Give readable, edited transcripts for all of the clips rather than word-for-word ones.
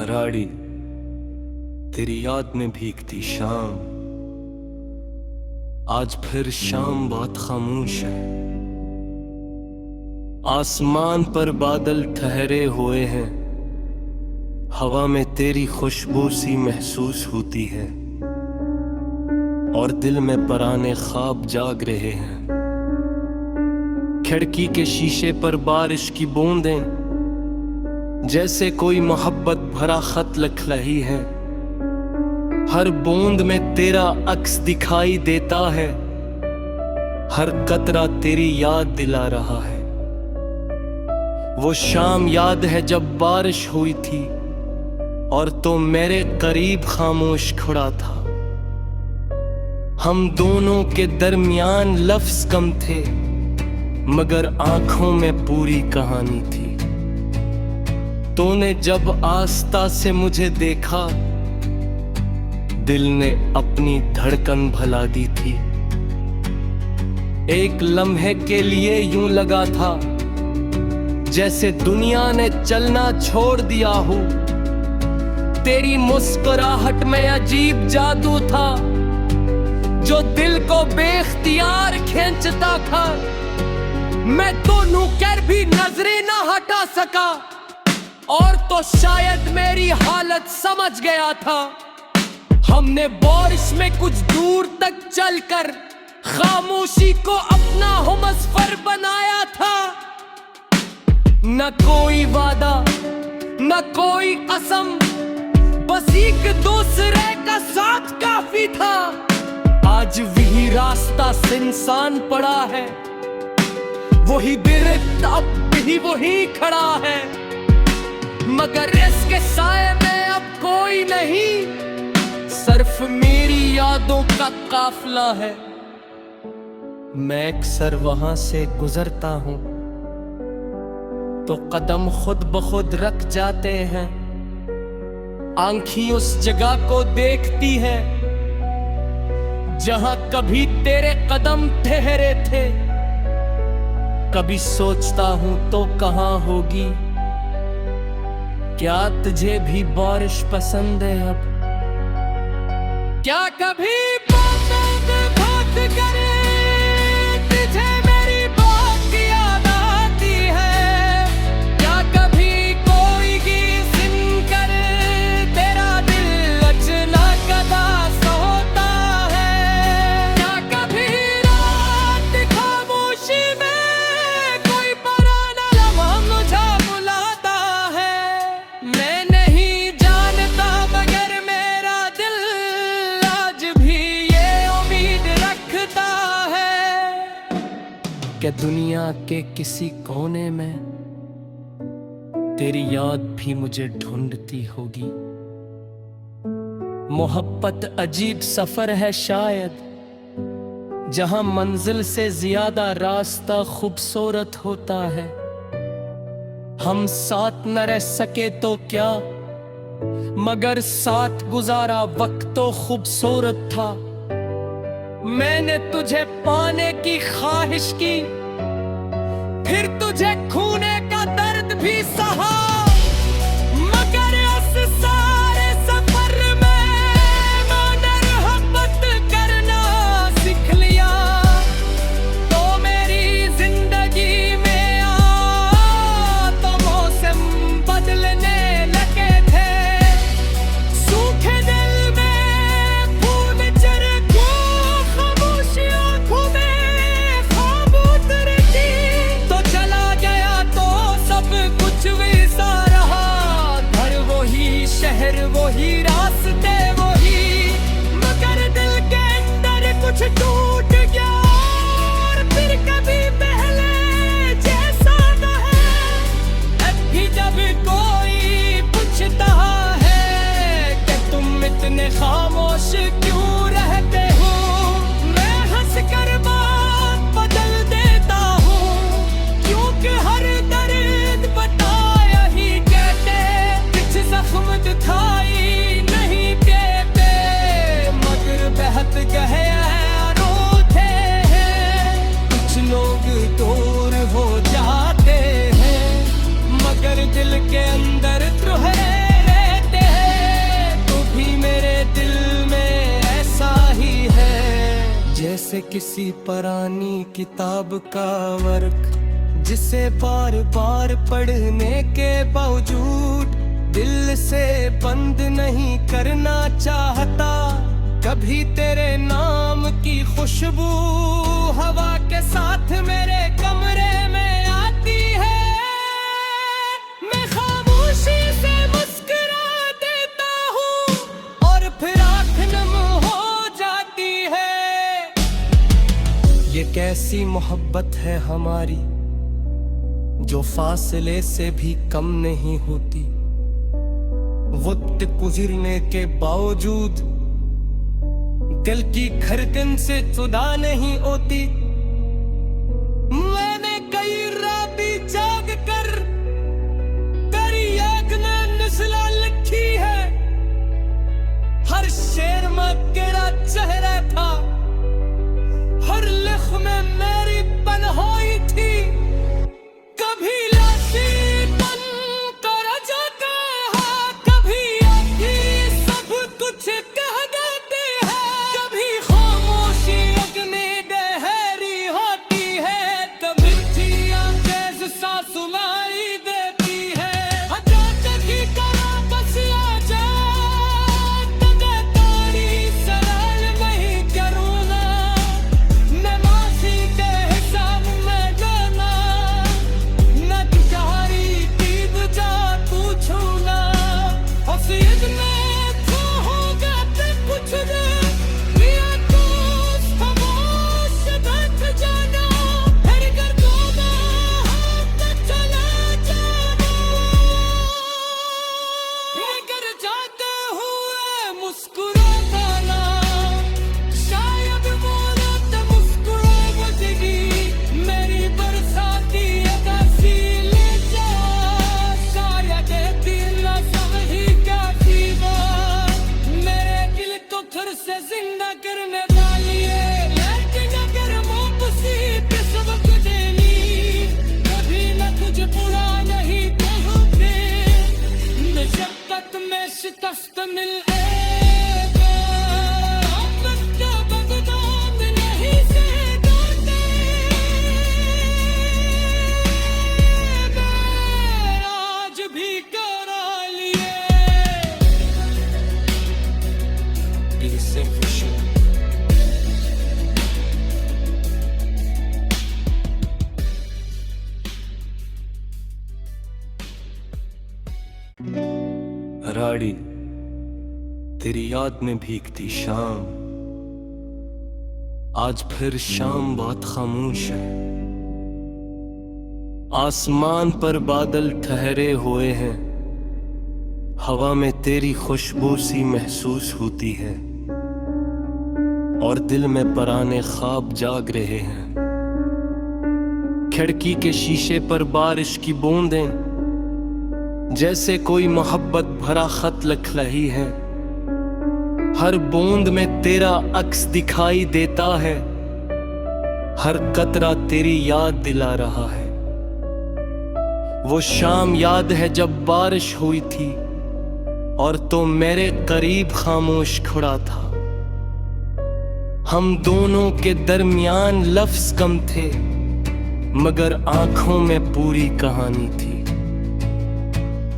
भराड़ी तेरी याद में भीगती शाम। आज फिर शाम बहुत खामोश है। आसमान पर बादल ठहरे हुए हैं, हवा में तेरी खुशबू सी महसूस होती है और दिल में पुराने ख्वाब जाग रहे हैं। खिड़की के शीशे पर बारिश की बूंदें जैसे कोई मोहब्बत भरा खत लिख रही है। हर बूंद में तेरा अक्स दिखाई देता है, हर कतरा तेरी याद दिला रहा है। वो शाम याद है जब बारिश हुई थी और तो मेरे करीब खामोश खड़ा था। हम दोनों के दरमियान लफ्ज कम थे, मगर आंखों में पूरी कहानी थी। तूने जब आस्था से मुझे देखा, दिल ने अपनी धड़कन भुला दी थी। एक लम्हे के लिए यूं लगा था जैसे दुनिया ने चलना छोड़ दिया हो। तेरी मुस्कुराहट में अजीब जादू था जो दिल को बेख्तियार खींचता था। मैं दोनों कर भी नजरें ना हटा सका और तो शायद मेरी हालत समझ गया था। हमने बारिश में कुछ दूर तक चलकर खामोशी को अपना हमसफर बनाया था। न कोई वादा न कोई कसम, बस एक दूसरे का साथ काफी था। आज वही रास्ता सुनसान पड़ा है, वही दरख्त अब भी वही खड़ा है, मगर इसके साए में अब कोई नहीं, सिर्फ मेरी यादों का काफिला है। मैं अक्सर वहां से गुजरता हूं तो कदम खुद ब खुद रख जाते हैं। आंखें उस जगह को देखती है जहां कभी तेरे कदम ठहरे थे। कभी सोचता हूं तो कहां होगी, क्या तुझे भी बारिश पसंद है अब? क्या कभी बात करे तुझे मेरी बात याद आती है? क्या कभी कोई गीत सुनकर तेरा दिल अचानक उदास होता है? क्या कभी रात खामोशी में कोई पुराना लम्हा मुझे बुलाता है? मैं नहीं जानता मगर मेरा दिल आज भी ये उम्मीद रखता है कि दुनिया के किसी कोने में तेरी याद भी मुझे ढूंढती होगी। मोहब्बत अजीब सफर है शायद, जहां मंजिल से ज्यादा रास्ता खूबसूरत होता है। हम साथ न रह सके तो क्या, मगर साथ गुजारा वक्त तो खूबसूरत था। मैंने तुझे पाने की ख्वाहिश की, फिर तुझे खोने का दर्द भी सहा, मगर उस सारे सफर में मैंने मोहब्बत करना सीख लिया। तो मेरी जिंदगी में तो मौसम बदलने लगे थे। सूखे दिल में फूल चरको, खामोशी आंखों में ख्वाब उतरती। तो चला गया तो सब कुछ वैसा जैसे किसी पुरानी किताब का वर्क, जिसे बार बार पढ़ने के बावजूद दिल से बंद नहीं करना चाहता। कभी तेरे नाम की खुशबू हवा के साथ मेरे कमरे में आती है, मैं खामोशी से मुस्कुरा देता हूँ और फिर आँख नम हो जाती है। ये कैसी मोहब्बत है हमारी जो फासले से भी कम नहीं होती। वक्त गुजरने के बावजूद दिल की धड़कन से जुदा नहीं होती। मैंने कई रातें जाग कर तेरी याद में नस्ला लिखी है। हर शेर में तेरा चेहरा था, हर लिख में मेरी पनहोई थी। कभी लाशी बन कर जाता है, कभी आखिर सब कुछ कह देती है। कभी खामोशी अग्नि गहरी होती है, तो मिर्चियाँ तेज सा सुनाई देती है। अचानक ही करा बस आ जा, तने तारी सवाल नहीं करूँगा। मैं मासी के हिसाब में जाना, न तुम्हारी दीद जा पूछूंगा। हसीद में तो होगा तो कुछ दे, लिया तो खामोश बैठ जाना। फिर कर दूंगा हम तो चला जाना। लेकर जाते हुए मुस्कुराता ना, शायद मौत मुस्कुरा बचेगी मेरी बरसाती अदासी ले जा। शायद दिल न समझी क्या थी बात, मेरे दिल को फिर से जिंदा करने वाली है। लेकिन अगर मुसीबत सब कुछ ली, कभी न तुझे बुरा नहीं कहूँगी। मशक्कत में शिकस्त मिलेगा, बच्चा बदनाम नहीं से डरते। मैं आज भी करा लिए इससे खुशी। राड़ी तेरी याद में भीगती शाम, आज फिर शाम बहुत खामोश है। आसमान पर बादल ठहरे हुए हैं, हवा में तेरी खुशबू सी महसूस होती है और दिल में पुराने ख्वाब जाग रहे हैं। खिड़की के शीशे पर बारिश की बूंदें जैसे कोई मोहब्बत भरा खत लिख रही है। हर बूंद में तेरा अक्स दिखाई देता है, हर कतरा तेरी याद दिला रहा है। वो शाम याद है जब बारिश हुई थी और तो मेरे करीब खामोश खड़ा था। हम दोनों के दरमियान लफ्ज कम थे, मगर आंखों में पूरी कहानी थी।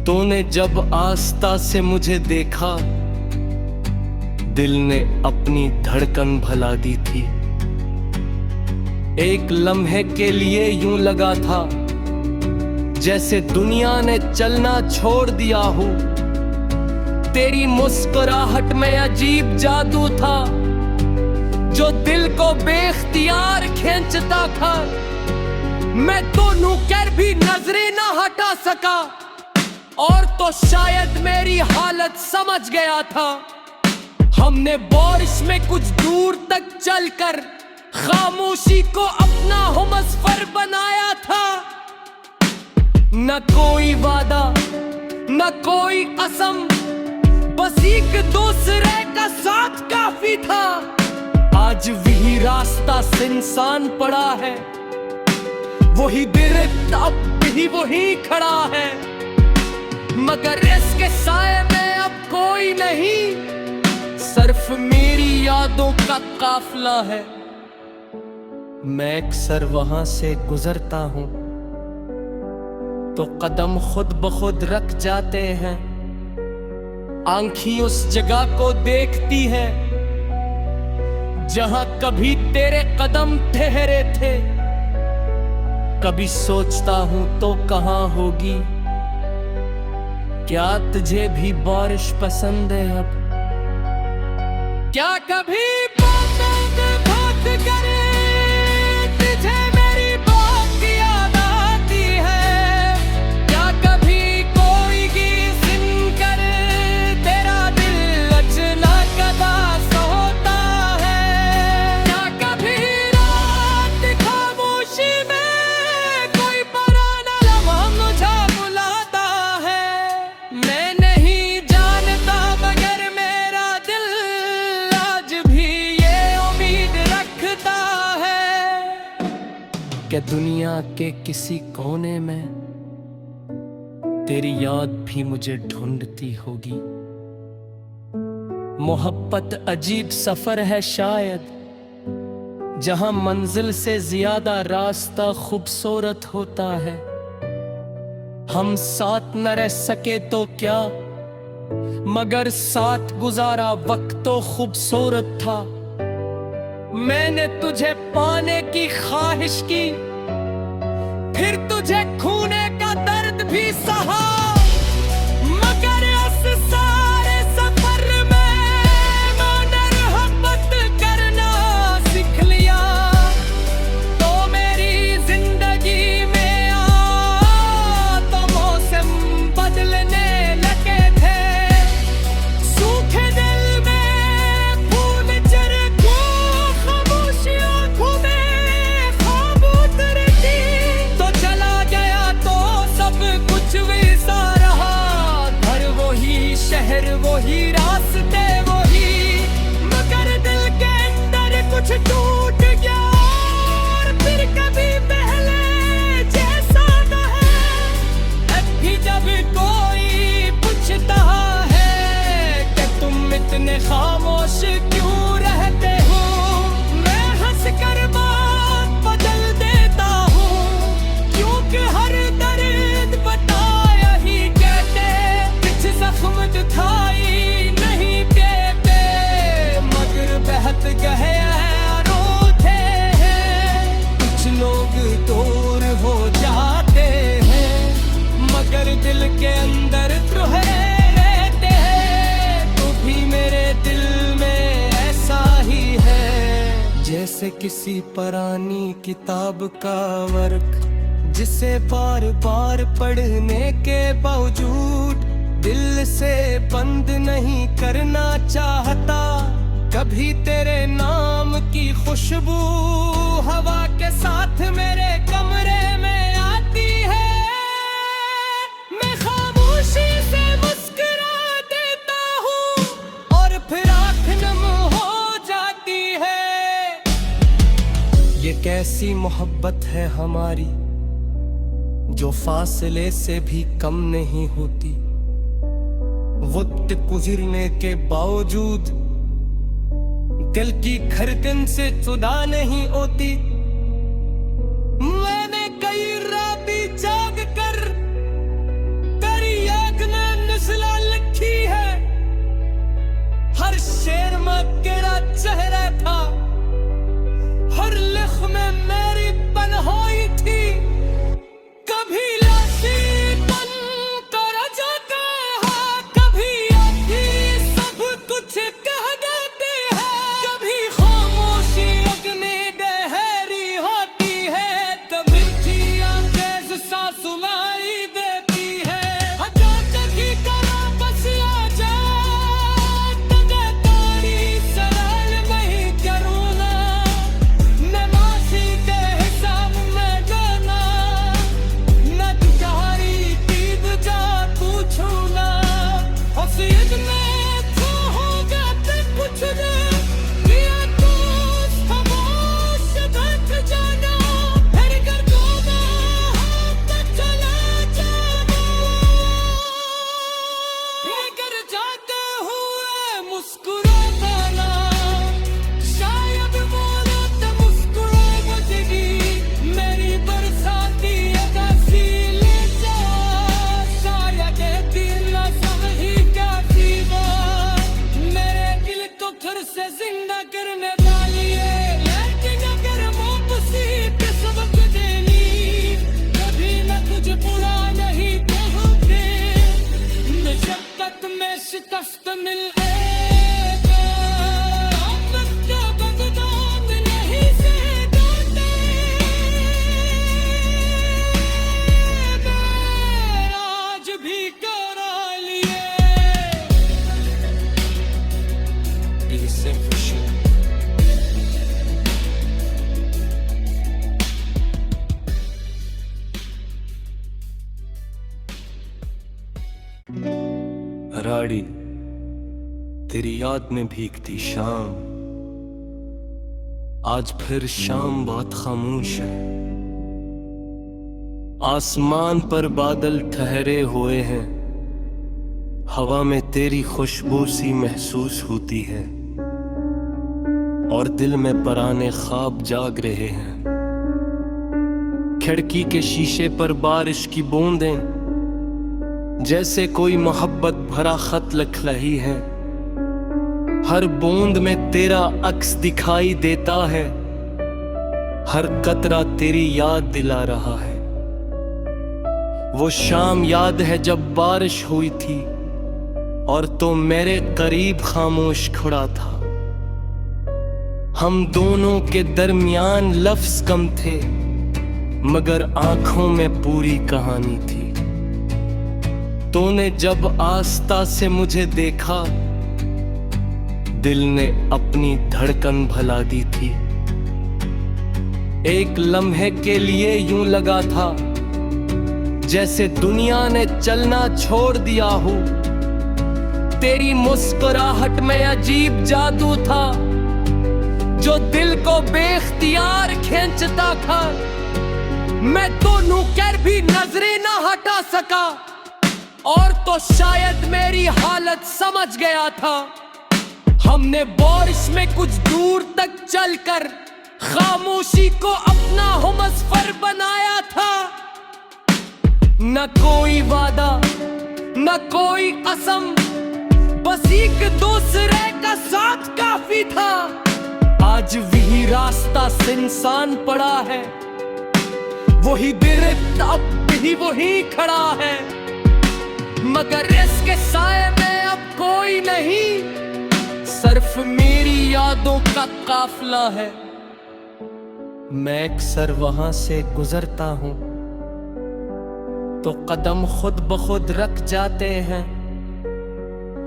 तूने जब आस्था से मुझे देखा, दिल ने अपनी धड़कन भुला दी थी। एक लम्हे के लिए यूं लगा था जैसे दुनिया ने चलना छोड़ दिया हो। तेरी मुस्कुराहट में अजीब जादू था जो दिल को बेख्तियार खींचता था। मैं दोनों कर भी नजरें ना हटा सका और तो शायद मेरी हालत समझ गया था। हमने बारिश में कुछ दूर तक चलकर खामोशी को अपना हमसफर बनाया था। न कोई वादा न कोई कसम, बस एक दूसरे का साथ काफी था। आज वही रास्ता सुनसान पड़ा है, वही दरख्त अब भी वही खड़ा है, मगर इसके साए में अब कोई नहीं, सिर्फ मेरी यादों का काफिला है। मैं अक्सर वहां से गुजरता हूं तो कदम खुद ब खुद रख जाते हैं। आंखें उस जगह को देखती है जहां कभी तेरे कदम ठहरे थे। कभी सोचता हूं तो कहां होगी, क्या तुझे भी बारिश पसंद है अब? क्या कभी बात करे तुझे मेरी बात याद आती है? क्या कभी कोई गीत सुनकर तेरा दिल अचानक उदास होता है? क्या कभी रात खामोशी में कोई पुराना लम्हा मुझे बुलाता है? मैं नहीं जानता मगर मेरा दिल आज भी ये उम्मीद रखता है कि दुनिया के किसी कोने में तेरी याद भी मुझे ढूंढती होगी। मोहब्बत अजीब सफर है शायद, जहां मंजिल से ज्यादा रास्ता खूबसूरत होता है। हम साथ न रह सके तो क्या, मगर साथ गुजारा वक्त तो खूबसूरत था। मैंने तुझे पाने की ख्वाहिश की, फिर तुझे खोने का दर्द भी सहा, मगर इस सारे सफर में मैंने मोहब्बत करना सीख लिया। तो मेरी जिंदगी में तो मौसम बदलने लगे थे। सूखे दिल में फूल चढ़े को खामोशी आंखों में ख्वाब उतरती। तो चला गया तो सब कुछ वैसा रहा, घर वही शहर वही रास्ते वही, मगर दिल के अंदर कुछ टूट गया और फिर कभी पहले जैसा न है। अब भी जब कोई पूछता है कि तुम इतने खामोश क्यों रहते हो, मैं हंस कर बात बदल देता हूँ, क्योंकि हर दर्द बताया ही कहते, कुछ जख्म दिखाई नहीं देते, मगर बहत गहरा रोते हैं। कुछ लोग दूर हो जाते हैं, मगर दिल के अंदर तुहरे रहते हैं। तू भी मेरे दिल में ऐसा ही है, जैसे किसी पुरानी किताब का वर्क, जिसे बार बार पढ़ने के बावजूद दिल से बंद नहीं करना चाहता। कभी तेरे नाम की खुशबू हवा के साथ मेरे कमरे में आती है, मैं खामोशी से मुस्कुरा देता हूँ और फिर आँख नम हो जाती है। ये कैसी मोहब्बत है हमारी, जो फासले से भी कम नहीं होती। वक्त गुजरने के बावजूद दिल की धड़कन से जुदा नहीं होती। मैंने कई रातें जाग कर तेरी याद में नस्ला लिखी है, हर शेर में तेरा चेहरा था, हर लिख में मेरी तन्हाई थी। कभी लाशी बन कर जाता है, कभी आती सब कुछ कह देती है, कभी खामोशी अग्नि गहरी होती है, कभी अंगेज सा सुनाई देती है। अचानक ही करा बस आ जा, तुझे तारी सलाल नहीं करूँ ना, नमाज़ी के हिसाब में जाना, मैं तुम्हारी दीद जा पूछूं ना। हसीद में तो होगा तो कुछ दे, किया तो खामोश बैठ जाना, फिर कर दूंगा हाथ चला जाना। लेकर जाते हुए मुस्कुरा देना, शायद मौत मुस्कुरा मुझे शिकस्त मिले का बदनाम नहीं से डरते आज भी करा लिए इससे खुशी राड़ी तेरी याद में भीगती शाम, आज फिर शाम बहुत खामोश है। आसमान पर बादल ठहरे हुए हैं, हवा में तेरी खुशबू सी महसूस होती है और दिल में पुराने ख्वाब जाग रहे हैं। खिड़की के शीशे पर बारिश की बूंदें जैसे कोई मोहब्बत भरा खत लिख रही है। हर बूंद में तेरा अक्स दिखाई देता है, हर कतरा तेरी याद दिला रहा है। वो शाम याद है जब बारिश हुई थी और तो मेरे करीब खामोश खड़ा था। हम दोनों के दरमियान लफ्ज कम थे मगर आंखों में पूरी कहानी थी। तूने जब आस्था से मुझे देखा, दिल ने अपनी धड़कन भुला दी थी। एक लम्हे के लिए यूं लगा था जैसे दुनिया ने चलना छोड़ दिया हो। तेरी मुस्कुराहट में अजीब जादू था जो दिल को बेख्तियार खींचता था। मैं दोनों कर भी नजरें ना हटा सका और तो शायद मेरी हालत समझ गया था। हमने बारिश में कुछ दूर तक चलकर खामोशी को अपना हमसफर बनाया था। न कोई वादा न कोई कसम, बस एक दूसरे का साथ काफी था। आज वही रास्ता सुनसान पड़ा है, वही दरख्त अब भी वही खड़ा है मगर इसके साए में अब कोई नहीं, सिर्फ मेरी यादों का काफिला है। मैं अक्सर वहां से गुजरता हूं तो कदम खुद ब खुद रख जाते हैं।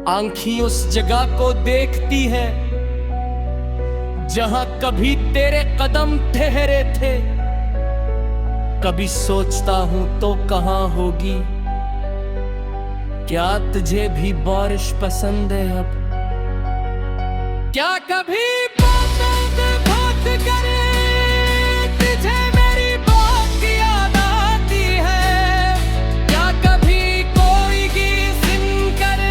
आंखें उस जगह को देखती है जहां कभी तेरे कदम ठहरे थे। कभी सोचता हूं तो कहां होगी, क्या तुझे भी बारिश पसंद है अब? क्या कभी बात करे तुझे मेरी बात की याद आती है? क्या कभी कोई गीत सुनकर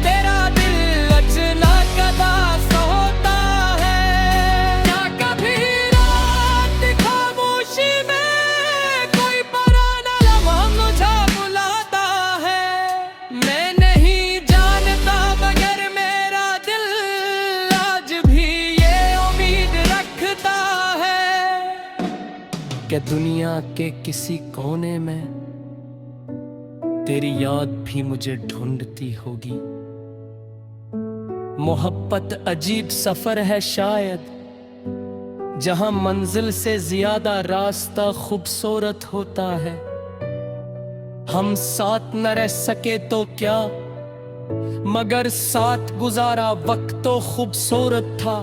तेरा दिल अचानक उदास होता है? क्या कभी रात खामोशी में कोई पुराना लम्हा मुझे बुलाता है? मैं नहीं जानता मगर मेरा दिल आज भी ये उम्मीद रखता है कि दुनिया के किसी कोने में तेरी याद भी मुझे ढूंढती होगी। मोहब्बत अजीब सफर है शायद, जहां मंजिल से ज्यादा रास्ता खूबसूरत होता है। हम साथ न रह सके तो क्या, मगर साथ गुजारा वक्त तो खूबसूरत था।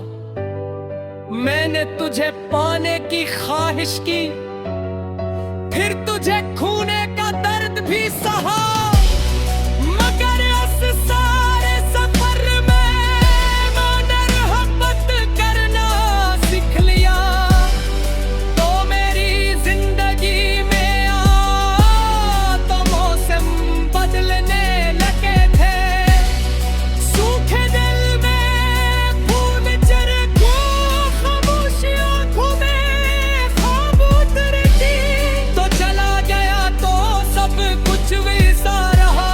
मैंने तुझे पाने की ख्वाहिश की, फिर तुझे खोने का दर्द भी सहा, मगर इस सारे सफर में मैंने मोहब्बत करना सीख लिया। तो मेरी जिंदगी में तो मौसम बदलने लगे थे। सूखे दिल में फूल चरखो, खामोशी आंखों में ख्वाब उतरती। तो चला गया तो सब कुछ वैसा रहा,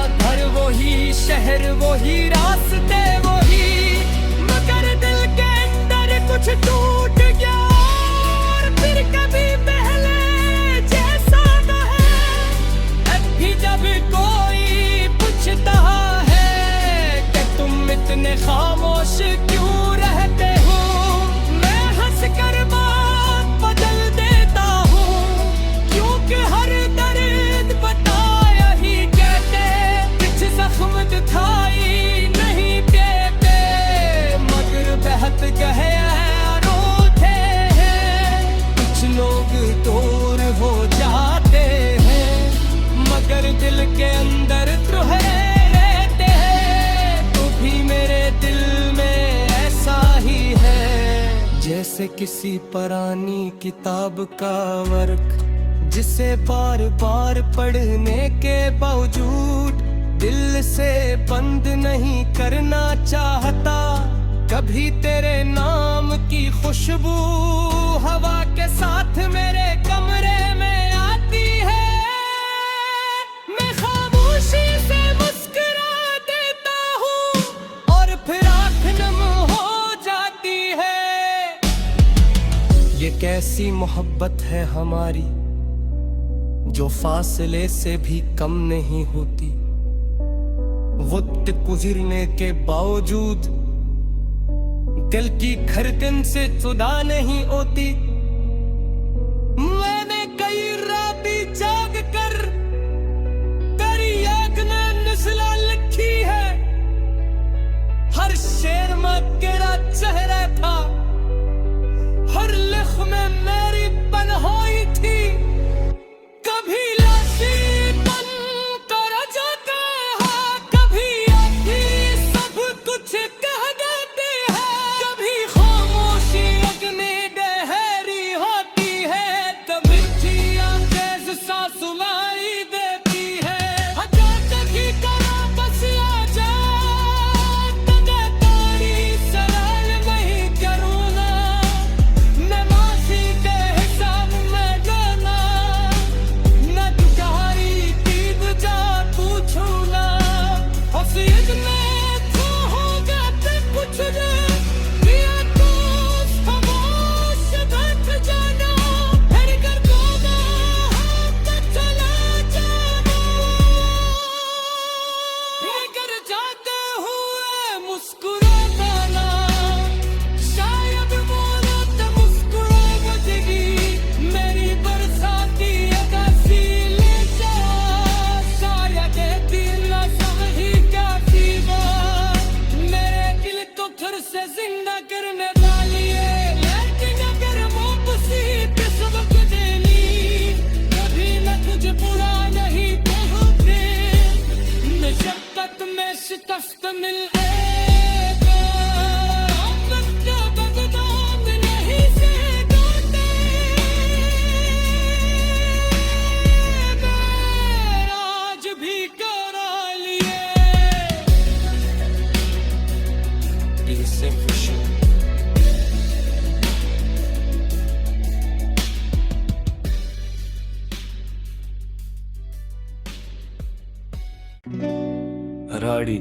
घर वही शहर वही रास्ते वही, मगर दिल के अंदर कुछ टूट गया और फिर कभी पहले जैसा न है। अब भी जब कोई पूछता है दिखाई नहीं देते, मगर बहत गहरों थे हैं। कुछ लोग दूर हो जाते हैं, मगर दिल के अंदर तुहे रहते हैं। तू भी मेरे दिल में ऐसा ही है, जैसे किसी पुरानी किताब का वर्क, जिसे बार बार पढ़ने के बावजूद दिल से बंद नहीं करना चाहता। कभी तेरे नाम की खुशबू हवा के साथ मेरे कमरे में आती है, मैं खामोशी से मुस्कुरा देता हूँ और फिर आँख नम हो जाती है। ये कैसी मोहब्बत है हमारी, जो फासले से भी कम नहीं होती। वक्त गुजरने के बावजूद दिल की धड़कन से जुदा नहीं होती। मैंने कई रातें जाग कर तेरी याद में नस्लें लिखी है, हर शेर में तेरा चेहरा था, हर लिख में मेरी पनाही थी। कभी लाशी बन कर जाता है, कभी आखी सब कुछ कह देती है, कभी खामोशी अग्नि गहरी होती है, कभी जिया तेज सा सुनाई देती है। अचानक ही करा बस आ जा, तगे तारी सवाल नहीं करूँगा, मैं मासी के हिसाब में जाना, से जिंदा करने वाली है, लेकिन अगर मुसीबत सबक देनी, कभी न तुझे बुरा नहीं कहते, मशक्कत में शिकस्त मिलेगा, वक्त बदनाम नहीं से डरते, मैं आज भी करा लिए से खुशी। राड़ी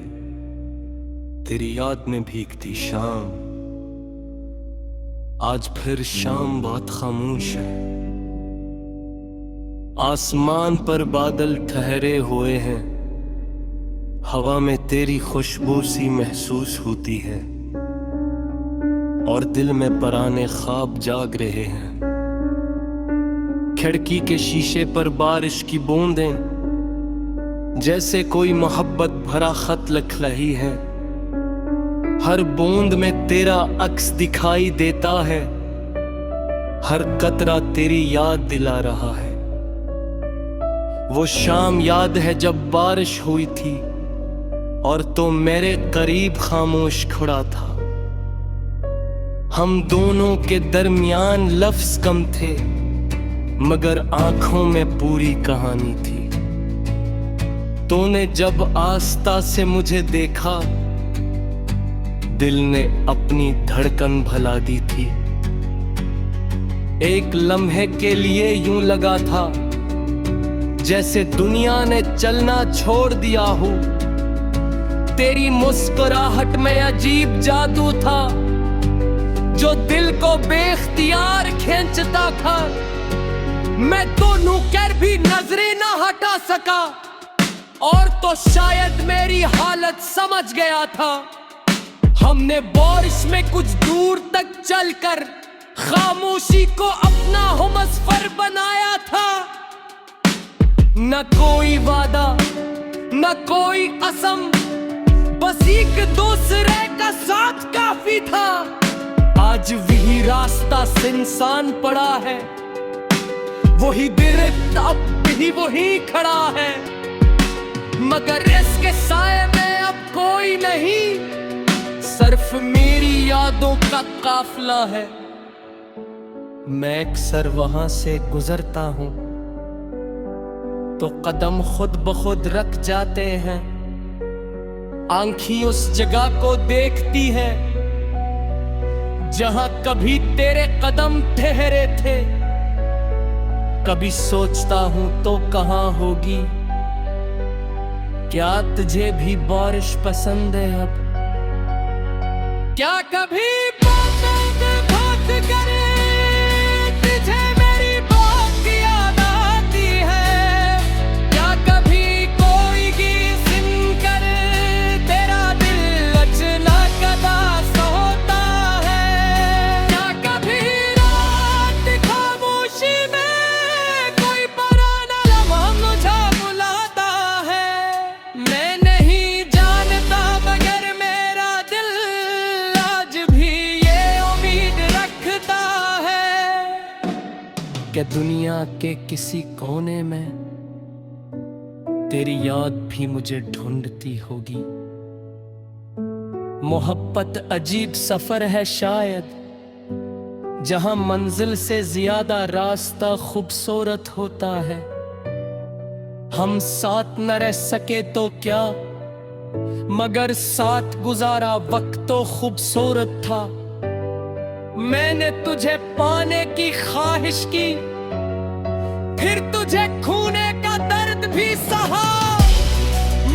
तेरी याद में भीगती शाम, आज फिर शाम बहुत खामोश है। आसमान पर बादल ठहरे हुए हैं, हवा में तेरी खुशबू सी महसूस होती है, और दिल में पुराने ख्वाब जाग रहे हैं। खिड़की के शीशे पर बारिश की बूंदें जैसे कोई मोहब्बत भरा खत लिख रही है, हर बूंद में तेरा अक्स दिखाई देता है, हर कतरा तेरी याद दिला रहा है। वो शाम याद है जब बारिश हुई थी और तो मेरे करीब खामोश खड़ा था। हम दोनों के दरमियान लफ्ज कम थे, मगर आंखों में पूरी कहानी थी। तूने जब आस्था से मुझे देखा, दिल ने अपनी धड़कन भुला दी थी। एक लम्हे के लिए यूं लगा था जैसे दुनिया ने चलना छोड़ दिया हो। तेरी मुस्कुराहट में अजीब जादू था जो दिल को बेख्तियार खींचता था। मैं दोनों कर भी नजरें ना हटा सका, और तो शायद मेरी हालत समझ गया था। हमने बारिश में कुछ दूर तक चलकर खामोशी को अपना हमसफर बनाया था। न कोई वादा, न कोई कसम, एक दूसरे का साथ काफी था। आज वही रास्ता सुनसान पड़ा है, वही दरख्त अब भी वही खड़ा है, मगर इसके साए में अब कोई नहीं, सिर्फ मेरी यादों का काफिला है। मैं अक्सर वहां से गुजरता हूं तो कदम खुद ब खुद रख जाते हैं। आंखें उस जगह को देखती है जहां कभी तेरे कदम ठहरे थे। कभी सोचता हूं तो कहां होगी, क्या तुझे भी बारिश पसंद है अब? क्या कभी बात करे तुझे मेरी बात याद आती है? क्या कभी कोई गीत सुनकर तेरा दिल अचानक उदास होता है? क्या कभी रात खामोशी में कोई पुराना लम्हा मुझे बुलाता है? मैं नहीं जानता मगर मेरा दिल आज भी ये उम्मीद रखता है कि दुनिया के किसी कोने में तेरी याद भी मुझे ढूंढती होगी। मोहब्बत अजीब सफर है शायद, जहां मंजिल से ज्यादा रास्ता खूबसूरत होता है। हम साथ न रह सके तो क्या, मगर साथ गुजारा वक्त तो खूबसूरत था। मैंने तुझे पाने की ख्वाहिश की, फिर तुझे खोने का दर्द भी सहा,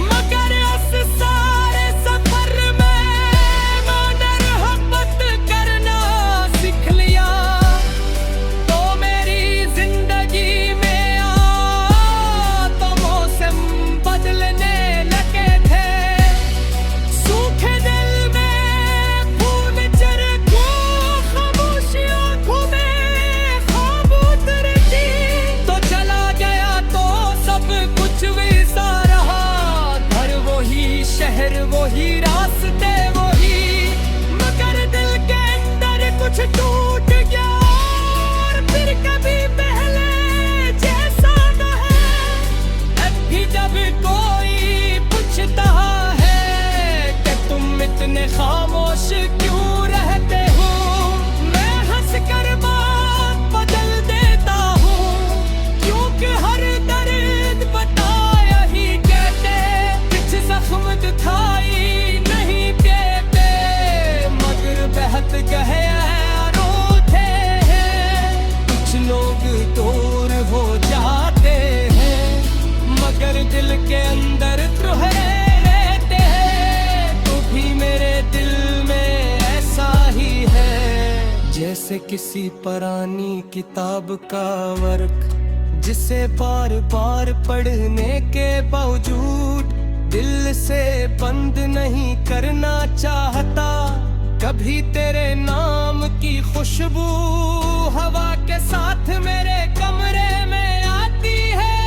मगर उस सारे सफर में मैंने मोहब्बत करना सीख लिया। तो मेरी जिंदगी में तो मौसम बदलने लगे थे, सूखे दिल में फूल चरखू, खामोशी आंखों में ख्वाब उतरती। तो चला गया तो सब कुछ वैसा रहा, घर वही शहर वही रास्ते वही, मगर दिल के अंदर कुछ टूट गया और फिर कभी पहले जैसा न है। अब भी जब कोई पूछता है कि तुम इतने खामोश क्यों रहते हो, मैं हंस कर बात बदल देता हूँ, क्योंकि हर दर्द बताया ही कहते, कुछ जख्म दिखाई नहीं देते, मगर बहत गहरा रोते हैं। कुछ लोग दूर हो जाते हैं, मगर दिल के अंदर रहते हैं। तू भी मेरे दिल में ऐसा ही है, जैसे किसी पुरानी किताब का वर्क, जिसे बार बार पढ़ने के बावजूद दिल से बंद नहीं करना चाहता। कभी तेरे नाम की खुशबू हवा के साथ मेरे कमरे में आती है,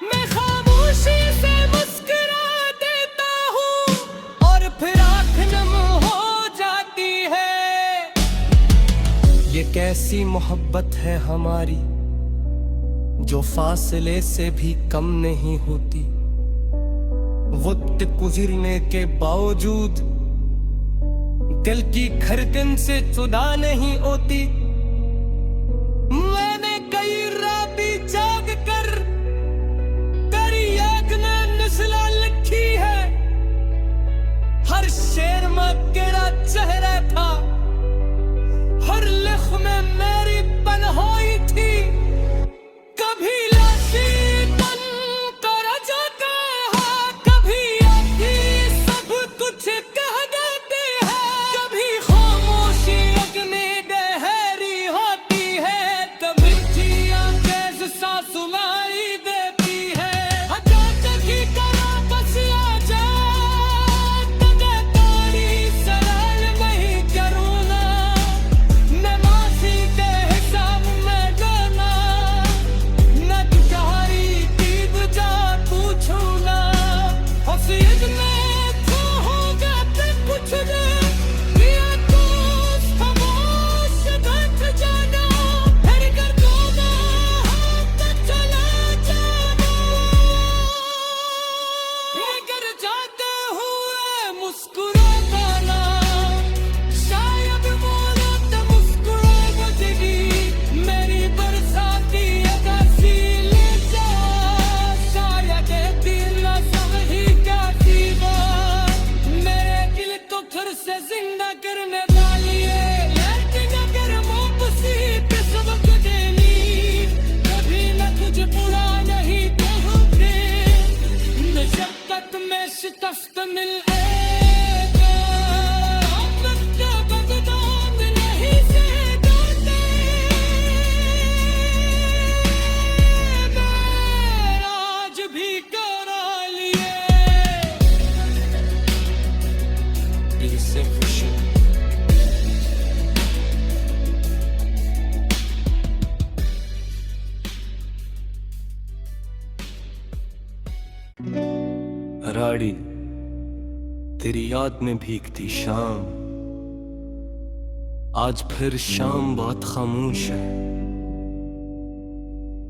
मैं खामोशी से मुस्कुरा देता हूँ और फिर आँख नम हो जाती है। ये कैसी मोहब्बत है हमारी, जो फासले से भी कम नहीं होती। वक्त गुजरने के बावजूद दिल की धड़कन से जुदा नहीं होती। मैंने कई रातें जाग कर तेरी याद में नस्ला लिखी है, हर शेर में तेरा चेहरा था, हर लिख में मेरी पनहोई थी। कभी लाशी बन कर जाता है, कभी आखी सब कुछ कह देते हैं, कभी खामोशी अग्नि दहर शिकस्त मिलेगा, वक्त बदनाम नहीं से डरते, मैं आज भी करा लिए दिल से खुशी। राड़ी तेरी याद में भीगती शाम, आज फिर शाम बहुत खामोश है।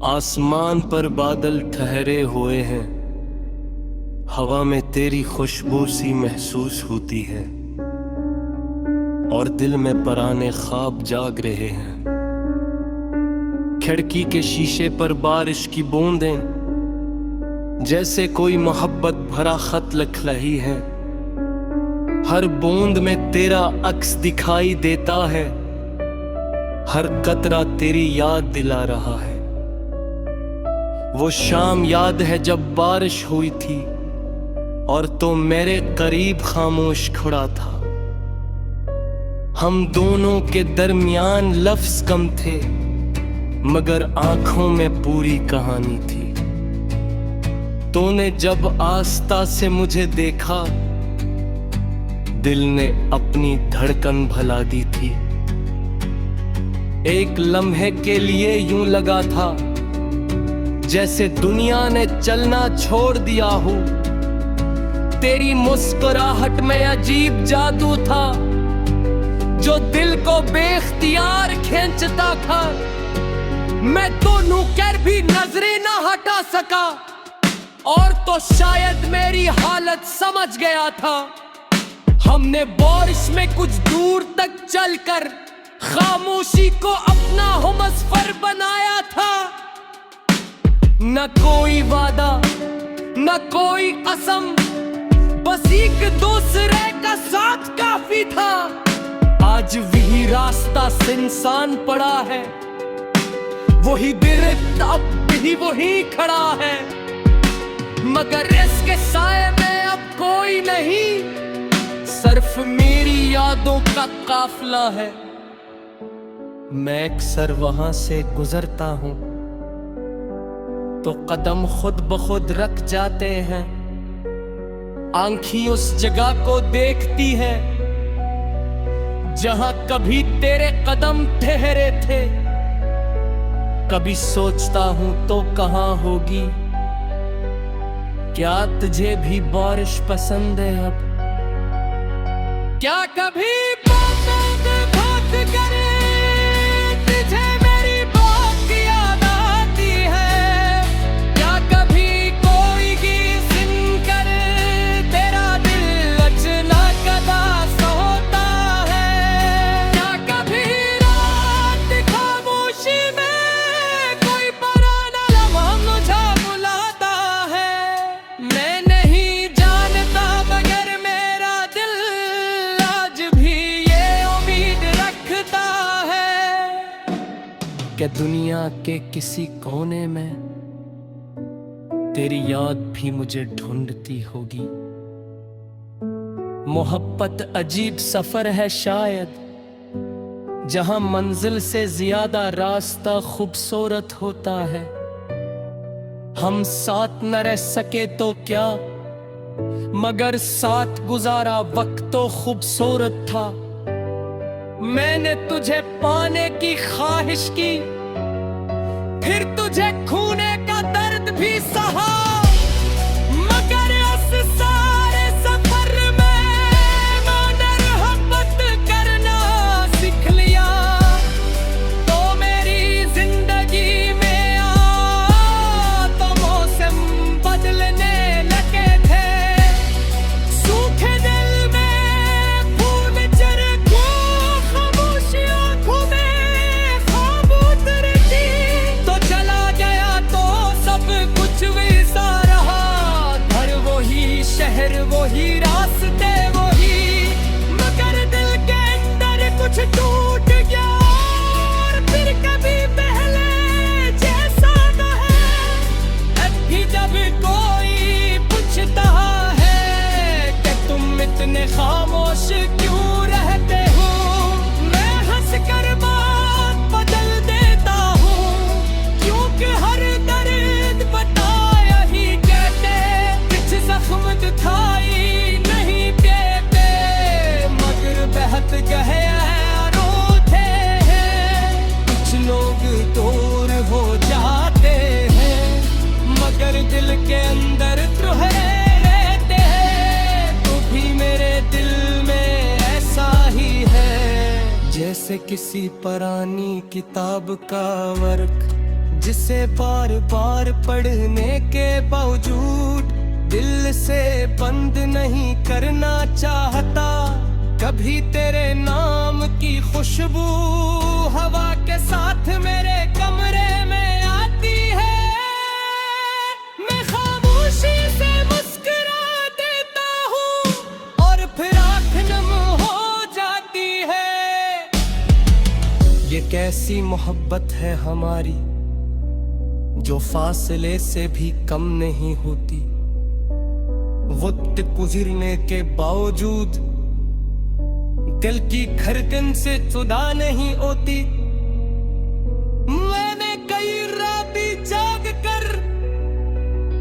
आसमान पर बादल ठहरे हुए हैं, हवा में तेरी खुशबू सी महसूस होती है, और दिल में पुराने ख्वाब जाग रहे हैं। खिड़की के शीशे पर बारिश की बूंदें जैसे कोई मोहब्बत भरा खत लिख रही है, हर बूंद में तेरा अक्स दिखाई देता है, हर कतरा तेरी याद दिला रहा है। वो शाम याद है जब बारिश हुई थी और तो मेरे करीब खामोश खड़ा था। हम दोनों के दरमियान लफ्ज कम थे, मगर आंखों में पूरी कहानी थी। तूने जब आस्था से मुझे देखा, दिल ने अपनी धड़कन भुला दी थी। एक लम्हे के लिए यूं लगा था जैसे दुनिया ने चलना छोड़ दिया हो। तेरी मुस्कुराहट में अजीब जादू था जो दिल को बेख्तियार खींचता था। मैं दोनों कर भी नजरें ना हटा सका, और तो शायद मेरी हालत समझ गया था। हमने बारिश में कुछ दूर तक चलकर खामोशी को अपना हमसफर बनाया था। न कोई वादा न कोई कसम, बस एक दूसरे का साथ काफी था। आज वही रास्ता सुनसान पड़ा है, वही दरख्त अब भी वही खड़ा है, मगर इसके साए में अब कोई नहीं, सिर्फ मेरी यादों का काफिला है। मैं अक्सर वहां से गुजरता हूं तो कदम खुद ब खुद रख जाते हैं। आंखें उस जगह को देखती है जहां कभी तेरे कदम ठहरे थे। कभी सोचता हूं तो कहां होगी, क्या तुझे भी बारिश पसंद है अब? क्या कभी बात करे तुझे मेरी बात याद आती है? क्या कभी कोई गीत सुनकर तेरा दिल अचानक उदास होता है? क्या कभी रात खामोशी में कोई पुराना लम्हा मुझे बुलाता है? मैं नहीं जानता मगर मेरा दिल आज भी ये उम्मीद रखता है कि दुनिया के किसी कोने में तेरी याद भी मुझे ढूंढती होगी। मोहब्बत अजीब सफर है शायद, जहां मंजिल से ज्यादा रास्ता खूबसूरत होता है। हम साथ न रह सके तो क्या, मगर साथ गुजारा वक्त तो खूबसूरत था। मैंने तुझे पाने की ख्वाहिश की, फिर तुझे खोने का दर्द भी सहा, मगर उस सारे सफर में मैंने मोहब्बत करना सीख लिया। तो मेरी जिंदगी में तो मौसम बदलने लगे थे। सूखे दिल में फूल चढ़े को खामोशी आंखों में ख्वाब उतरती। तो चला गया तो सब कुछ वैसा रहा, घर वही शहर वही रास्ते वही, मगर दिल के अंदर कुछ टूट गया और फिर कभी पहले जैसा न है। अब भी जब कोई पूछता है जैसे किसी पुरानी किताब का वर्क, जिसे बार बार पढ़ने के बावजूद दिल से बंद नहीं करना चाहता। कभी तेरे नाम की खुशबू हवा के साथ मेरे कमरे में आती है, मैं खामोशी से मुस्कुरा देता हूँ और फिर आँख नम हो जाती है। ये कैसी मोहब्बत है हमारी जो फासले से भी कम नहीं होती। वक्त गुजरने के बावजूद दिल की धड़कन से जुदा नहीं होती। मैंने कई रातें जाग कर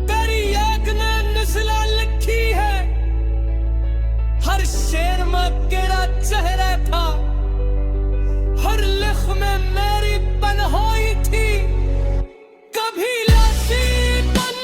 तेरी याद में नस्ला लिखी है। हर शेर में तेरा चेहरा था, हर लिख में मेरी पनहोई थी। कभी लाशी बन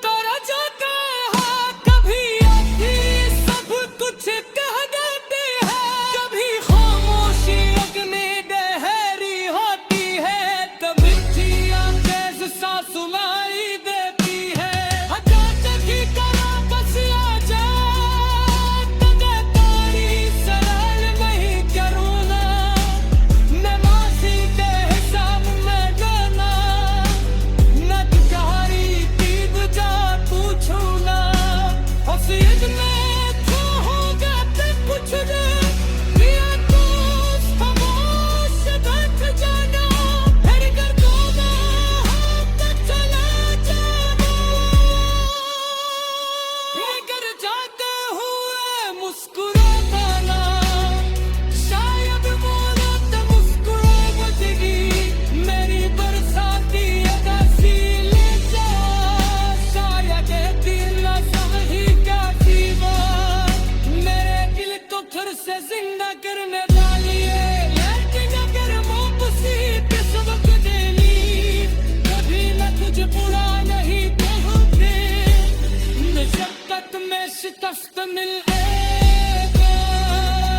कर जो कहा, कभी आखी सब कुछ कह देती है। कभी खामोशी अग्नि गहरी होती है, कभी जिया तेज सा सुनाई देती है। अचानक ही करा बस आ जा, तुझे तारी सरल नहीं करूँ ना, नमाज़ी के हिसाब में जाना, न तुम्हारी दीद जा पूछूं ना। हसीद में जो होगा ते कुछ दे, दिया तो खामोश बैठ जाना, फिर कर दूंगा हाथ चला जाना। लेकर जाते हुए मुस्कुराता ना, शायद मौत मुस्कुरा बचेगी मेरी बरसाती अदा सी ले जा। शायद ये दिल न समझी क्या जीवा, मेरे दिल को फिर से जिंदा करने डालिए। लेकिन अगर मोहब्बत सबक देनी, कभी न तुझे बुरा नहीं कहते, मशक्कत में शिकस्त मिलेगा।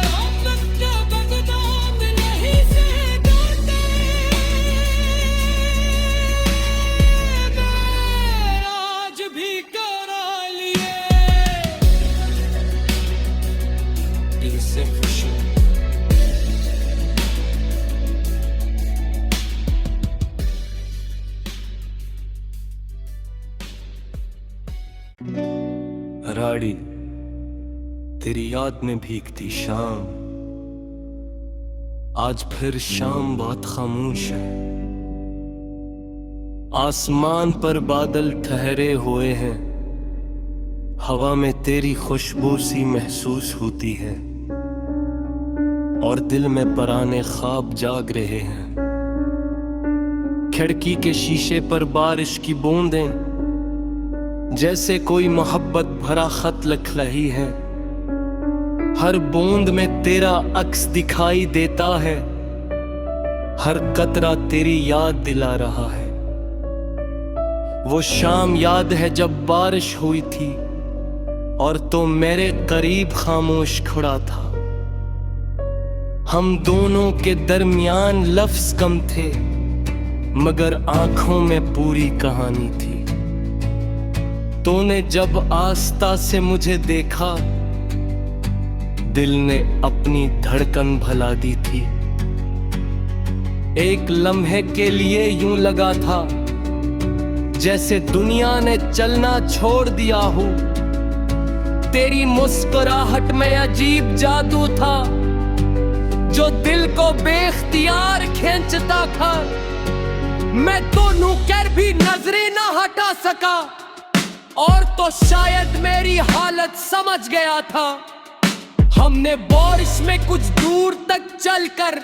मोहब्बत का बदनाम नहीं से डरते, मैं आज भी करा लिए दिल से खुशी। राड़ी तेरी याद में भीगती शाम, आज फिर शाम बहुत खामोश है। आसमान पर बादल ठहरे हुए हैं, हवा में तेरी खुशबू सी महसूस होती है, और दिल में पुराने ख्वाब जाग रहे हैं। खिड़की के शीशे पर बारिश की बूंदें जैसे कोई मोहब्बत भरा खत लिख रही है। हर बूंद में तेरा अक्स दिखाई देता है, हर कतरा तेरी याद दिला रहा है। वो शाम याद है जब बारिश हुई थी और तो मेरे करीब खामोश खड़ा था। हम दोनों के दरमियान लफ्ज कम थे, मगर आंखों में पूरी कहानी थी। तूने जब आस्था से मुझे देखा, दिल ने अपनी धड़कन भुला दी थी। एक लम्हे के लिए यूं लगा था जैसे दुनिया ने चलना छोड़ दिया हो। तेरी मुस्कुराहट में अजीब जादू था जो दिल को बेख्तियार खींचता था। मैं दोनों कर भी नजरें ना हटा सका, और तो शायद मेरी हालत समझ गया था। हमने बारिश में कुछ दूर तक चलकर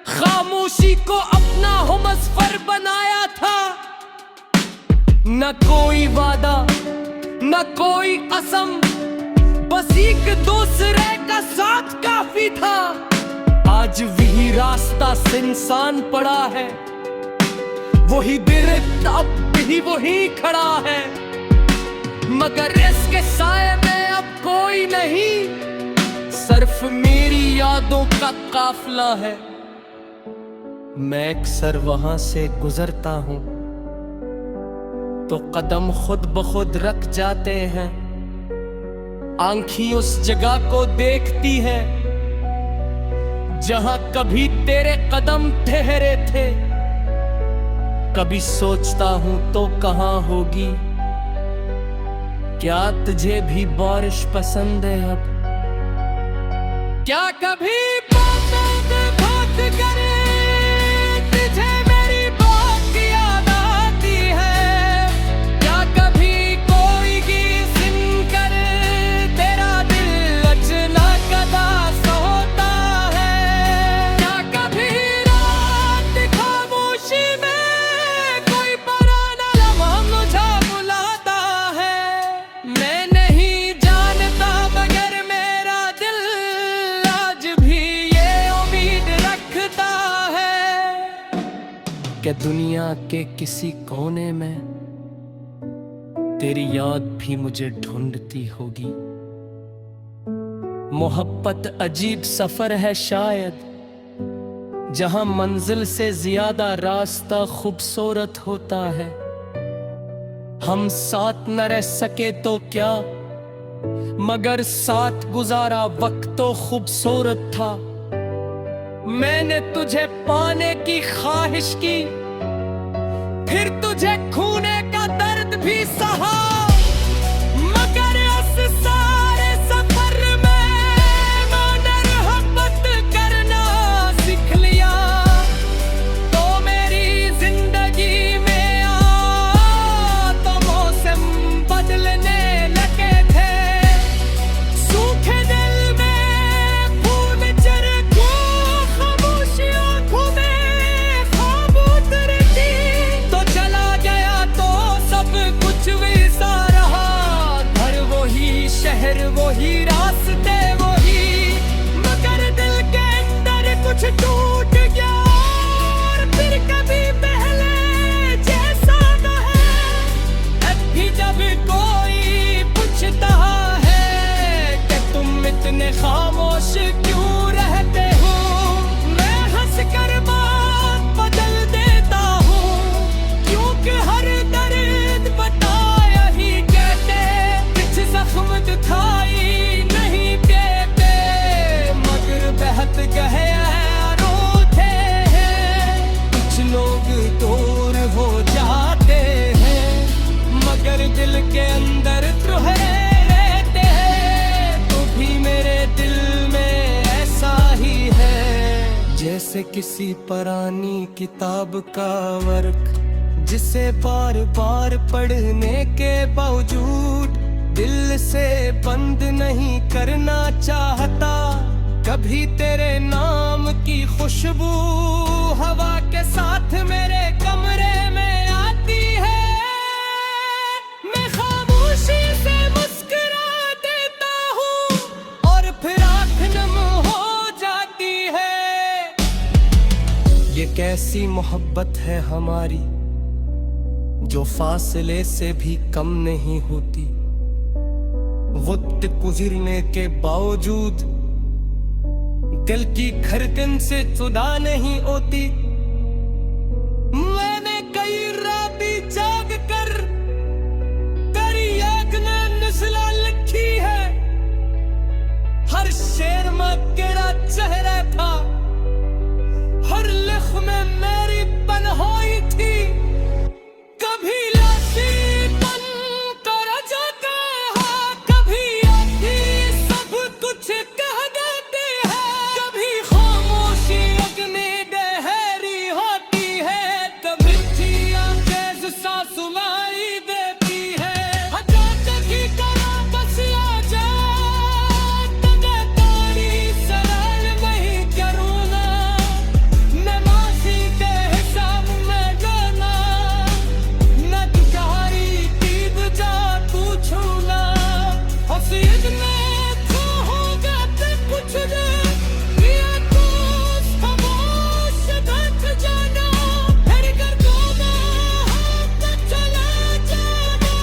खामोशी को अपना हमसफर बनाया था। न कोई वादा न कोई कसम, बस एक दूसरे का साथ काफी था। आज वही रास्ता सुनसान पड़ा है, वही दरख्त अब भी वही खड़ा है, मगर इसके साए में अब कोई नहीं, सिर्फ मेरी यादों का काफिला है। मैं अक्सर वहां से गुजरता हूं तो कदम खुद ब खुद रख जाते हैं। आंखें उस जगह को देखती है जहां कभी तेरे कदम ठहरे थे। कभी सोचता हूं तो कहां होगी, क्या तुझे भी बारिश पसंद है अब? क्या कभी बात करे तुझे मेरी बात याद आती है? क्या कभी कोई गीत सुनकर तेरा दिल अचानक उदास होता है? क्या कभी रात खामोशी में कोई पुराना लम्हा मुझे बुलाता है? मैं नहीं जानता मगर मेरा दिल आज भी ये उम्मीद रखता है कि दुनिया के किसी कोने में तेरी याद भी मुझे ढूंढती होगी। मोहब्बत अजीब सफर है शायद, जहां मंजिल से ज्यादा रास्ता खूबसूरत होता है। हम साथ न रह सके तो क्या, मगर साथ गुजारा वक्त तो खूबसूरत था। मैंने तुझे पाने की ख्वाहिश की, फिर तुझे खोने का दर्द भी सहा, मगर इस सारे सफर में मैंने मोहब्बत करना सीख लिया। तो मेरी जिंदगी में तो मौसम बदलने लगे थे। सूखे दिल में फूल चढ़े को खामोशी आंखों में ख्वाब उतरती। तो चला गया तो सब कुछ वैसा रहा, घर वही शहर वही रास्ते वही, मगर दिल के अंदर कुछ टूट गया और फिर कभी पहले जैसा न है। अब भी जब कोई पूछता है कि तुम इतने खामोश क्यों रहते हो, मैं हंस कर बात बदल देता हूँ, क्योंकि हर दर्द बताया ही कहते, कुछ जख्म दिखाई नहीं देते, मगर बहत गहरा रोते हैं। कुछ लोग दूर हो जाते हैं, मगर दिल के अंदर तुहरे रहते हैं। तू भी मेरे दिल में ऐसा ही है, जैसे किसी पुरानी किताब का वर्क, जिसे बार बार पढ़ने के बावजूद दिल से बंद नहीं करना चाहता। कभी तेरे नाम की खुशबू हवा के साथ मेरे कमरे में आती है, मैं खामोशी से मुस्कुरा देता हूँ और फिर आँख नम हो जाती है। ये कैसी मोहब्बत है हमारी, जो फासले से भी कम नहीं होती। वक्त गुजरने के बावजूद दिल की धड़कन से जुदा नहीं होती। मैंने कई रातें जाग कर तेरी याद में नस्ला लिखी है, हर शेर में तेरा चेहरा था, हर लिख में मेरी तन्हाई थी। कभी लाशी बन कर जाता है, कभी आती सब कुछ कह देती है, कभी खामोशी अग्नि गहरी होती है, कभी जिया तेज सा सुनाई देती है। अचानक ही करा बस आ जा, तने तारी सरल नहीं करूँ ना, मैं मासी के हिसाब में जाना, न तुम्हारी दीद जा पूछू ना, हसीद में तो होगा तो कुछ दे, ये तो खामोश ढक जाना, फिर कर दो ना हाथ चला जाना।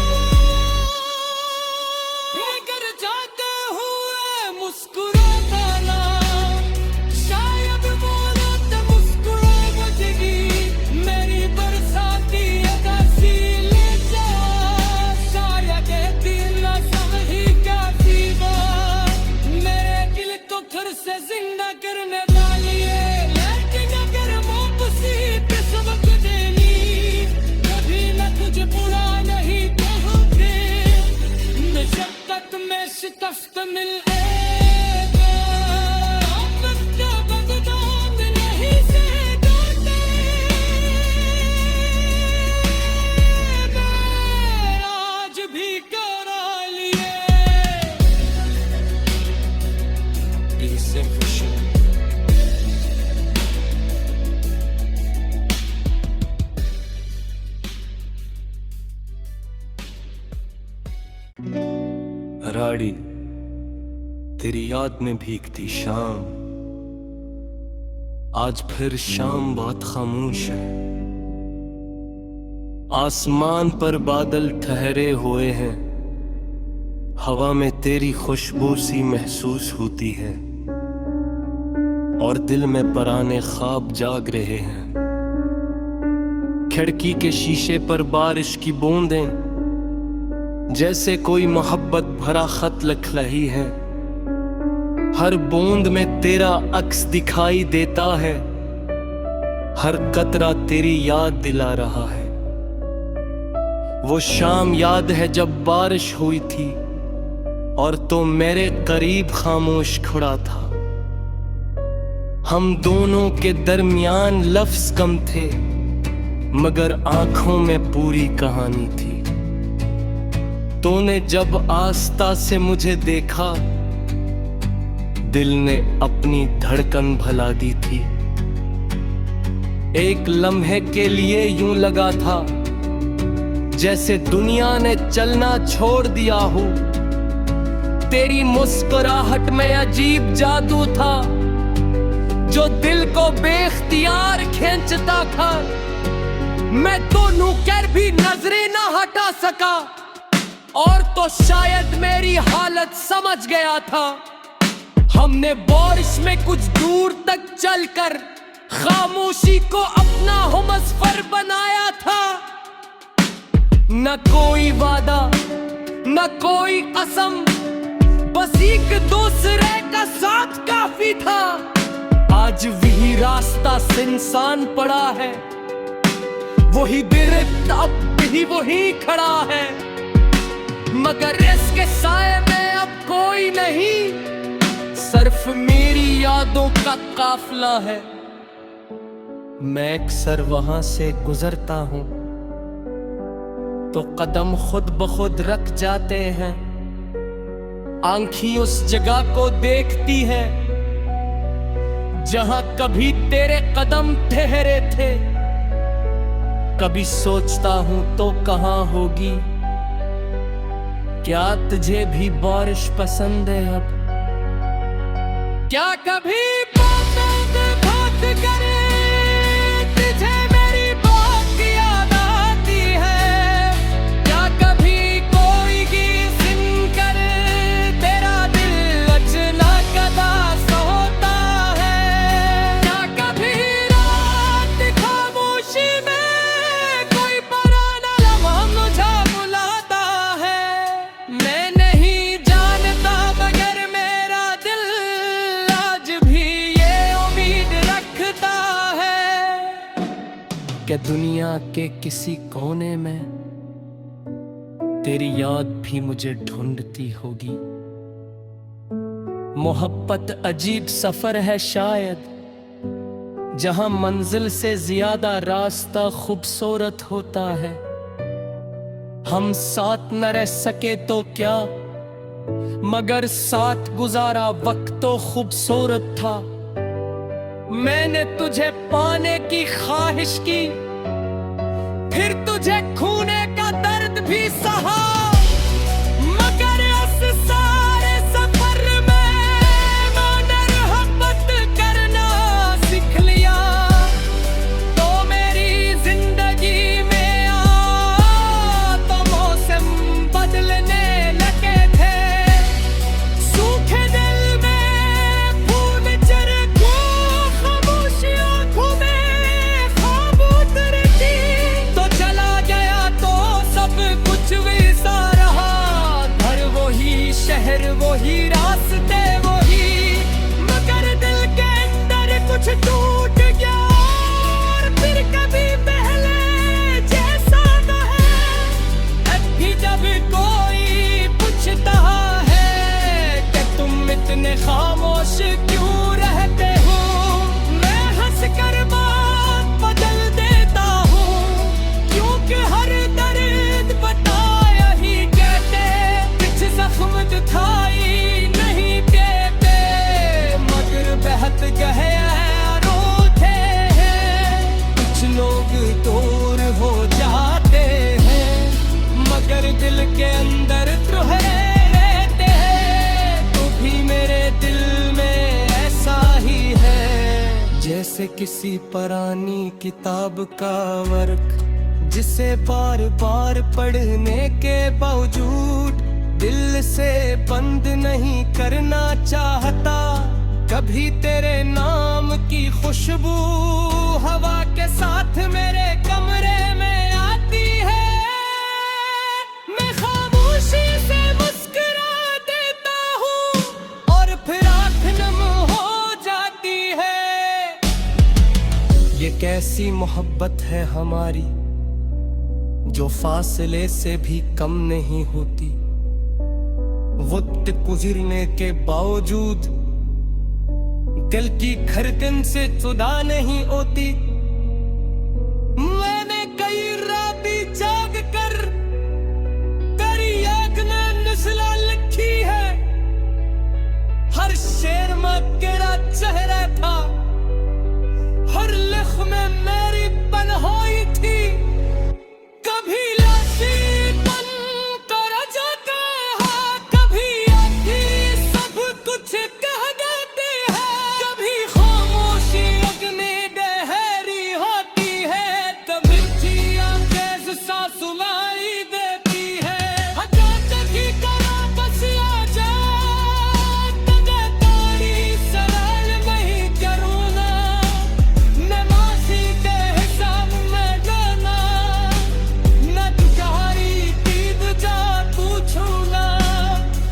फिर जाते हुए मुस्कुराता ना, शायद वो रात मुस्कुरा मुझे राड़ी तेरी याद में भीगती शाम, आज फिर शाम बहुत खामोश है। आसमान पर बादल ठहरे हुए हैं, हवा में तेरी खुशबू सी महसूस होती है और दिल में पराने ख्वाब जाग रहे हैं। खिड़की के शीशे पर बारिश की बूंदें जैसे कोई मोहब्बत भरा खत लिख रही है। हर बूंद में तेरा अक्स दिखाई देता है, हर कतरा तेरी याद दिला रहा है। वो शाम याद है जब बारिश हुई थी और तो मेरे करीब खामोश खड़ा था। हम दोनों के दरमियान लफ्ज कम थे, मगर आंखों में पूरी कहानी थी। तूने जब आस्था से मुझे देखा, दिल ने अपनी धड़कन भुला दी थी। एक लम्हे के लिए यूं लगा था जैसे दुनिया ने चलना छोड़ दिया हो। तेरी मुस्कुराहट में अजीब जादू था जो दिल को बेख्तियार खींचता था। मैं दोनों कर भी नजरें ना हटा सका और तो शायद मेरी हालत समझ गया था। हमने बारिश में कुछ दूर तक चलकर खामोशी को अपना हमसफर बनाया था। न कोई वादा न कोई कसम, बस एक दूसरे का साथ काफी था। आज वही रास्ता सुनसान पड़ा है, वही दरख्त अब भी वही खड़ा है, मगर इसके साए में अब कोई नहीं, सिर्फ मेरी यादों का काफिला है। मैं अक्सर वहां से गुजरता हूं तो कदम खुद ब खुद रख जाते हैं। आंखें उस जगह को देखती है जहां कभी तेरे कदम ठहरे थे। कभी सोचता हूं तो कहां होगी, क्या तुझे भी बारिश पसंद है अब? क्या कभी बात करे तुझे मेरी बात याद आती है? क्या कभी कोई गीत सुनकर तेरा दिल अचानक उदास होता है? क्या कभी रात खामोशी में कोई पुराना लम्हा मुझे बुलाता है? मैं नहीं जानता मगर मेरा दिल आज भी ये उम्मीद रखता है कि दुनिया के किसी कोने में तेरी याद भी मुझे ढूंढती होगी। मोहब्बत अजीब सफर है शायद, जहां मंजिल से ज्यादा रास्ता खूबसूरत होता है। हम साथ न रह सके तो क्या, मगर साथ गुजारा वक्त तो खूबसूरत था। मैंने तुझे पाने की ख्वाहिश की, फिर तुझे खोने का दर्द भी सहा, मगर उस सारे सफर में मैंने मोहब्बत करना सीख लिया। तो मेरी जिंदगी में तो मौसम बदलने लगे थे। सूखे दिल में फूल चरखो, खामोशी आंखों में ख्वाब उतरती। तो चला गया तो सब कुछ वैसा खामोश क्यों रहते हो? मैं हंस कर बात बदल देता हूँ, क्योंकि हर दर्द बताया ही कहते, कुछ जख्म दिखाई नहीं देते, मगर बहत गहरा रोते हैं। कुछ लोग दूर हो जाते हैं, मगर दिल के अंदर तुहरे रहते हैं। तू भी मेरे दिल में ऐसा ही है, जैसे किसी पुरानी किताब का वर्क, जिसे बार बार पढ़ने के बावजूद दिल से बंद नहीं करना चाहता। कभी तेरे नाम की खुशबू हवा के साथ मेरे कमरे में आती है, मैं खामोशी से मुस्कुरा देता हूँ और फिर आँख नम हो जाती है। ये कैसी मोहब्बत है हमारी, जो फासले से भी कम नहीं होती। वक्त गुजरने के बावजूद दिल की धड़कन से जुदा नहीं होती। मैंने कई रातें जाग कर तेरी याद में नस्ला लिखी है, हर शेर में तेरा चेहरा था, हर लिख में मेरी तन्हाई थी। कभी लाशी बन कर जाता है, कभी आखिर सब कुछ कह देती है, कभी खामोशी लगने गहरी होती है, कभी तेज सा सुनाई देती है। अचानक ही करा बस आ जा, तगे तारी सरल नहीं करूँ ना, मैं मासी के हिसाब में जाना, मैं तुम्हारी दीद जा पूछूंगा।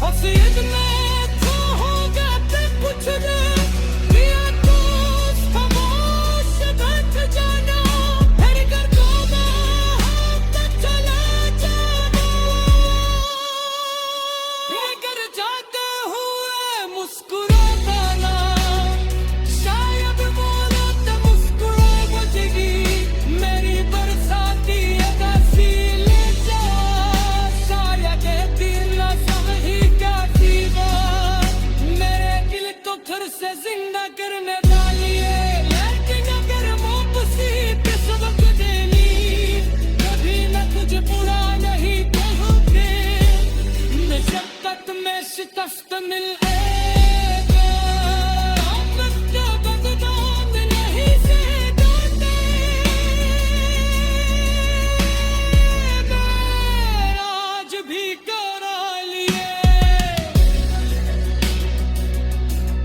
हसीद में तो होगा तो कुछ नहीं, दिया तो खामोश बैठ जाना, फिर कर दूंगा हम तक चला जाना। फिर कर जाते हुए मुस्कुराता ना, शायद मौत मुस्कुरा बचेगी, मेरी बरसाती अदा सी ले जा, शायद ये दिल न समझी क्या सीधा, मेरे दिल को फिर से जिंदा करने वाली है। लेकिन अगर वापसी पे सबक देनी, कभी न तुझे बुरा नहीं कहूँगी, मैं शक्कत में शिकस्त मिलेगा, बच्चा बदनाम नहीं से डरते, मैं आज भी करा लिए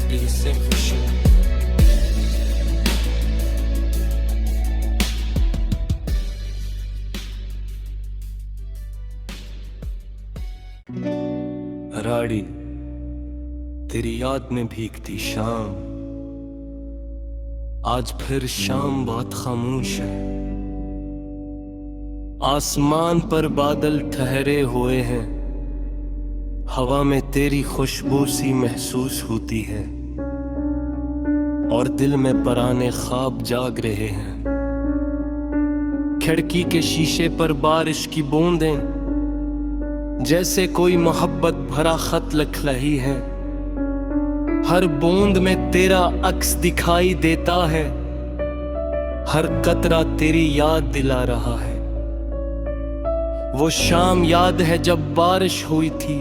दिल से खुशी। राड़ी तेरी याद में भीगती शाम, आज फिर शाम बहुत खामोश है। आसमान पर बादल ठहरे हुए हैं, हवा में तेरी खुशबू सी महसूस होती है, और दिल में पुराने ख्वाब जाग रहे हैं। खिड़की के शीशे पर बारिश की बूंदें जैसे कोई मोहब्बत भरा खत लिख रही है, हर बूंद में तेरा अक्स दिखाई देता है, हर कतरा तेरी याद दिला रहा है। वो शाम याद है जब बारिश हुई थी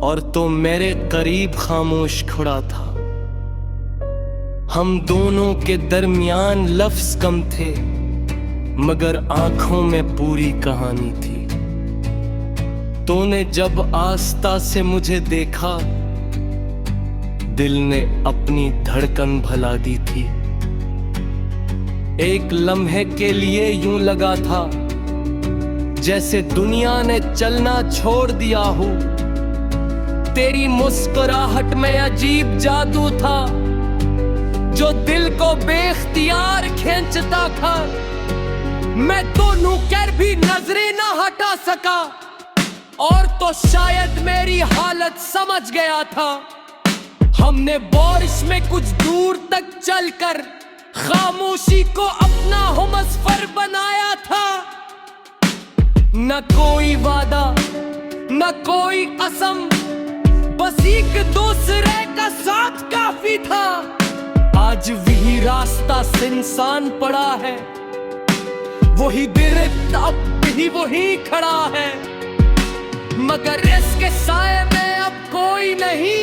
और तो मेरे करीब खामोश खड़ा था। हम दोनों के दरमियान लफ्ज कम थे, मगर आंखों में पूरी कहानी थी। तूने जब आस्था से मुझे देखा, दिल ने अपनी धड़कन भुला दी थी। एक लम्हे के लिए यूं लगा था जैसे दुनिया ने चलना छोड़ दिया हो। तेरी मुस्कुराहट में अजीब जादू था जो दिल को बेख्तियार खींचता था। मैं दोनों कर भी नजरें ना हटा सका और तो शायद मेरी हालत समझ गया था। हमने बारिश में कुछ दूर तक चलकर खामोशी को अपना हमसफर बनाया था। न कोई वादा न कोई कसम, बस एक दूसरे का साथ काफी था। आज वही रास्ता सुनसान पड़ा है, वही गिरफ्त अब भी वही खड़ा है, मगर इसके साए में अब कोई नहीं,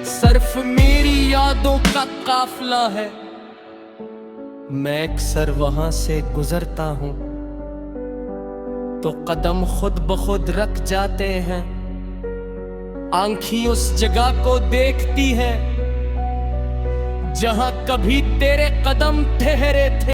सिर्फ मेरी यादों का काफिला है। मैं अक्सर वहां से गुजरता हूं तो कदम खुद ब खुद रख जाते हैं। आंखें उस जगह को देखती है जहां कभी तेरे कदम ठहरे थे।